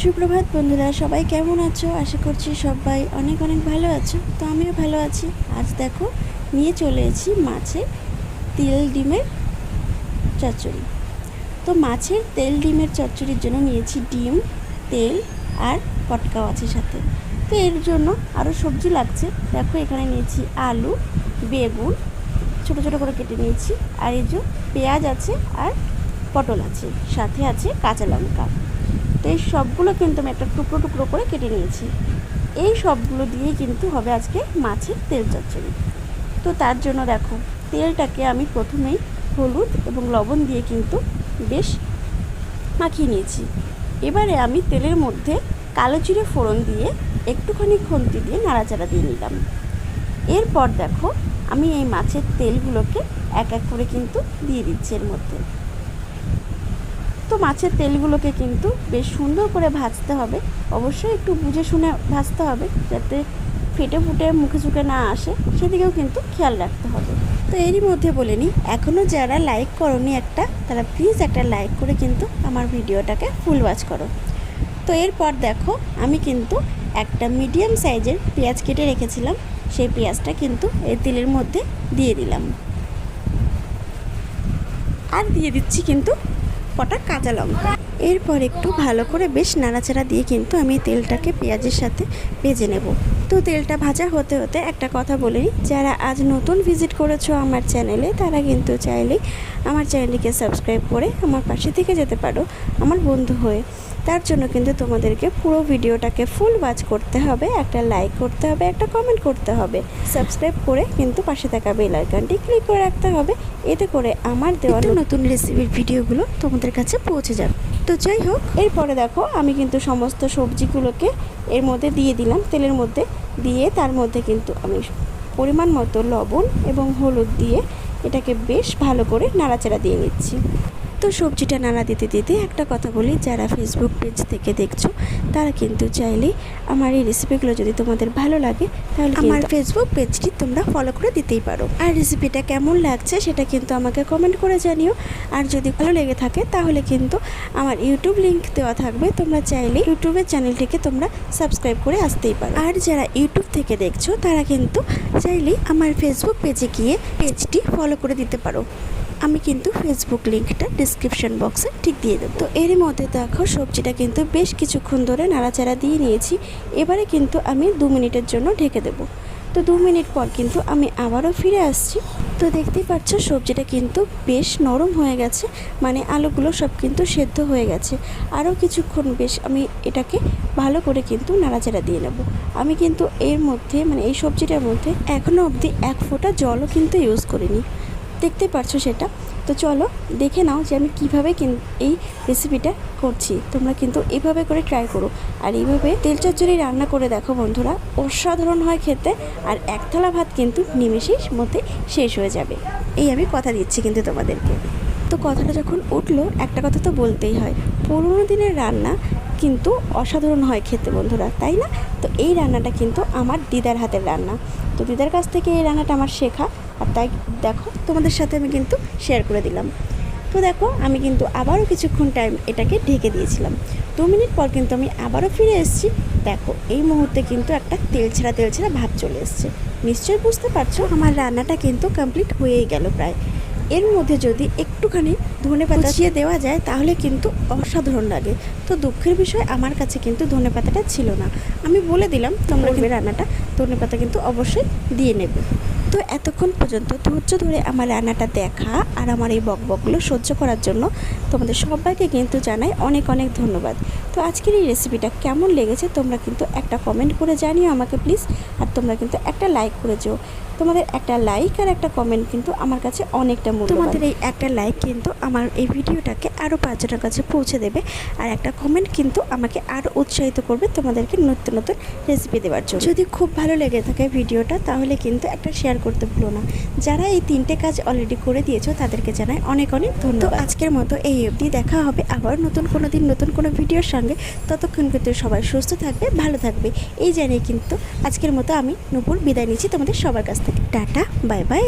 সুপ্রভাত বন্ধুরা, সবাই কেমন আছো? আশা করছি সবাই অনেক অনেক ভালো আছো। তো আমিও ভালো আছি। আজ দেখো নিয়ে চলে এসেছি মাছের তেল ডিমের চচ্চড়ি। তো মাছের তেল ডিমের চচ্চড়ির জন্য নিয়েছি ডিম, তেল আর পটকাও আছে সাথে। তো এর জন্য আরও সবজি লাগছে। দেখো এখানে নিয়েছি আলু, বেগুন ছোটো ছোটো করে কেটে নিয়েছি, আর এই যে পেঁয়াজ আছে আর পটল আছে, সাথে আছে কাঁচা লঙ্কা। তো এই সবগুলো কিন্তু আমি একটা টুকরো টুকরো করে কেটে নিয়েছি। এই সবগুলো দিয়েই কিন্তু হবে আজকে মাছের তেল চচ্চড়ি। তো তার জন্য দেখো তেলটাকে আমি প্রথমেই হলুদ এবং লবণ দিয়ে কিন্তু বেশ মাখিয়ে নিয়েছি। এবারে আমি তেলের মধ্যে কালো জিরে ফোড়ন দিয়ে একটুখানি খুন্তি দিয়ে নাড়াচাড়া দিয়ে নিলাম। এরপর দেখো আমি এই মাছের তেলগুলোকে এক এক করে কিন্তু দিয়ে দিচ্ছি এর মধ্যে। তো মাছের তেলগুলোকে কিন্তু বেশ সুন্দর করে ভাজতে হবে, অবশ্যই একটু বুঝে শুনে ভাজতে হবে যাতে ফেটে ফুটে মুখে চুখে না আসে, সেদিকেও কিন্তু খেয়াল রাখতে হবে। তো এরই মধ্যে বলে নিই, এখনও যারা লাইক করোনি তারা প্লিজ একটা লাইক করে কিন্তু আমার ভিডিওটাকে ফুল ওয়াচ করো। তো এরপর দেখো আমি কিন্তু একটা মিডিয়াম সাইজের পেঁয়াজ কেটে রেখেছিলাম, সেই পেঁয়াজটা কিন্তু এই তেলের মধ্যে দিয়ে দিলাম। আর দিয়ে দিচ্ছি কিন্তু কটা কাঁচা লঙ্কা। এরপর একটু ভালো করে বেশ নাড়াচাড়া দিয়ে কিন্তু আমি তেলটাকে পেঁয়াজের সাথে ভেজে নেব। তো তেলটা ভাজা হতে হতে একটা কথা বলি, যারা আজ নতুন ভিজিট করেছো আমার চ্যানেলে তারা কিন্তু চাইলেই আমার চ্যানেলটিকে সাবস্ক্রাইব করে আমার পাশে থেকে যেতে পারো আমার বন্ধু হয়ে। তার জন্য কিন্তু তোমাদেরকে পুরো ভিডিওটাকে ফুল ওয়াচ করতে হবে, একটা লাইক করতে হবে, একটা কমেন্ট করতে হবে, সাবস্ক্রাইব করে কিন্তু পাশে থাকা বেল আইকনটি ক্লিক করে রাখতে হবে। এতে করে আমার দেওয়া নতুন রেসিপির ভিডিওগুলো তোমাদের কাছে পৌঁছে যাবে। তো যাই হোক, এরপরে দেখো আমি কিন্তু সমস্ত সবজিগুলোকে এর মধ্যে দিয়ে দিলাম। তেলের মধ্যে দিয়ে তার মধ্যে কিন্তু আমি পরিমাণ মতো লবণ এবং হলুদ দিয়ে এটাকে বেশ ভালো করে নাড়াচাড়া দিয়ে নিচ্ছি। তো সবজিটা নাড়া দিতে দিতে একটা কথা বলি, যারা ফেসবুক পেজ থেকে দেখছো তারা কিন্তু চাইলেই আমার এই রেসিপিগুলো যদি তোমাদের ভালো লাগে তাহলে আমার ফেসবুক পেজটি তোমরা ফলো করে দিতেই পারো। আর রেসিপিটা কেমন লাগছে সেটা কিন্তু আমাকে কমেন্ট করে জানিও। আর যদি ভালো লেগে থাকে তাহলে কিন্তু আমার ইউটিউব লিঙ্ক দেওয়া থাকবে, তোমরা চাইলে ইউটিউবের চ্যানেলটিকে তোমরা সাবস্ক্রাইব করে আসতেই পারো। আর যারা ইউটিউব থেকে দেখছো তারা কিন্তু চাইলেই আমার ফেসবুক পেজে গিয়ে পেজটি ফলো করে দিতে পারো। আমি কিন্তু ফেসবুক লিঙ্কটা ডিসক্রিপশন বক্সে ঠিক দিয়ে দেবো। তো এর মধ্যে দেখো সবজিটা কিন্তু বেশ কিছুক্ষণ ধরে নাড়াচাড়া দিয়ে নিয়েছি। এবারে কিন্তু আমি 2 মিনিটের জন্য ঢেকে দেবো। তো 2 মিনিট পর কিন্তু আমি আবারও ফিরে আসছি। তো দেখতেই পাচ্ছ সবজিটা কিন্তু বেশ নরম হয়ে গেছে, মানে আলুগুলো সব কিন্তু সেদ্ধ হয়ে গেছে। আরও কিছুক্ষণ বেশ আমি এটাকে ভালো করে কিন্তু নাড়াচাড়া দিয়ে নেব। আমি কিন্তু এর মধ্যে মানে এই সবজিটার মধ্যে এখনও অবধি 1 ফোঁটা জলও কিন্তু ইউজ করিনি, দেখতে পাচ্ছ সেটা। তো চলো দেখে নাও যে আমি কীভাবে এই রেসিপিটা করছি। তোমরা কিন্তু এইভাবে করে ট্রাই করো, আর এইভাবে তেল চচ্চড়ি রান্না করে দেখো বন্ধুরা, অসাধারণ হয় খেতে। আর এক থালা ভাত কিন্তু নিমেষেই মধ্যে শেষ হয়ে যাবে, এই আমি কথা দিচ্ছি কিন্তু তোমাদেরকে। তো কথাটা যখন উঠলো একটা কথা তো বলতেই হয়, পুরোনো দিনের রান্না কিন্তু অসাধারণ হয় খেতে বন্ধুরা, তাই না? তো এই রান্নাটা কিন্তু আমার দিদার হাতের রান্না। তো দিদার কাছ থেকে এই রান্নাটা আমার শেখা, আর তাই দেখো তোমাদের সাথে আমি কিন্তু শেয়ার করে দিলাম। তো দেখো আমি কিন্তু আবারও কিছুক্ষণ টাইম এটাকে ঢেকে দিয়েছিলাম। 2 মিনিট পর কিন্তু আমি আবারও ফিরে এসেছি। দেখো এই মুহূর্তে কিন্তু একটা তেল ছাড়া ভাব চলে এসছে। নিশ্চয়ই বুঝতে পারছো আমার রান্নাটা কিন্তু কমপ্লিট হয়েই গেল প্রায়। এর মধ্যে যদি একটুখানি ধনেপাতা কুচিয়ে দেওয়া যায় তাহলে কিন্তু অসাধারণ লাগে। তো দুঃখের বিষয় আমার কাছে কিন্তু ধনেপাতাটা ছিল না। আমি বলে দিলাম তোমরা রান্নাটা ধনেপাতা কিন্তু অবশ্যই দিয়ে নেবে। তো এতক্ষণ পর্যন্ত ধৈর্য ধরে আমার রান্নাটা দেখা আর আমার এই বকবকগুলো সহ্য করার জন্য তোমাদের সবাইকে কিন্তু জানাই অনেক অনেক ধন্যবাদ। তো আজকের এই রেসিপিটা কেমন লেগেছে তোমরা কিন্তু একটা কমেন্ট করে জানিও আমাকে প্লিজ। আর তোমরা কিন্তু একটা লাইক করে যেও। তোমাদের একটা লাইক আর একটা কমেন্ট কিন্তু আমার কাছে অনেকটা মূল্যবান। তোমাদের এই একটা লাইক কিন্তু আমার এই ভিডিওটাকে আরও 5 জনের কাছে পৌঁছে দেবে, আর একটা কমেন্ট কিন্তু আমাকে আরও উৎসাহিত করবে তোমাদেরকে নতুন নতুন রেসিপি দেওয়ার জন্য। যদি খুব ভালো লেগে থাকে ভিডিওটা তাহলে কিন্তু একটা শেয়ার করতে ভুলো না। যারা এই 3টে কাজ অলরেডি করে দিয়েছো তাদেরকে জানাই অনেক অনেক ধন্যবাদ। আজকের মতো এই অবধি, দেখা হবে আবার নতুন কোনো দিন নতুন কোনো ভিডিওর সঙ্গে। ততক্ষণ কিন্তু সবাই সুস্থ থাকবে, ভালো থাকবে এই জানিয়ে কিন্তু আজকের মতো আমি নূপুর বিদায় নিচ্ছি তোমাদের সবার কাছ থেকে। Tata, bye bye.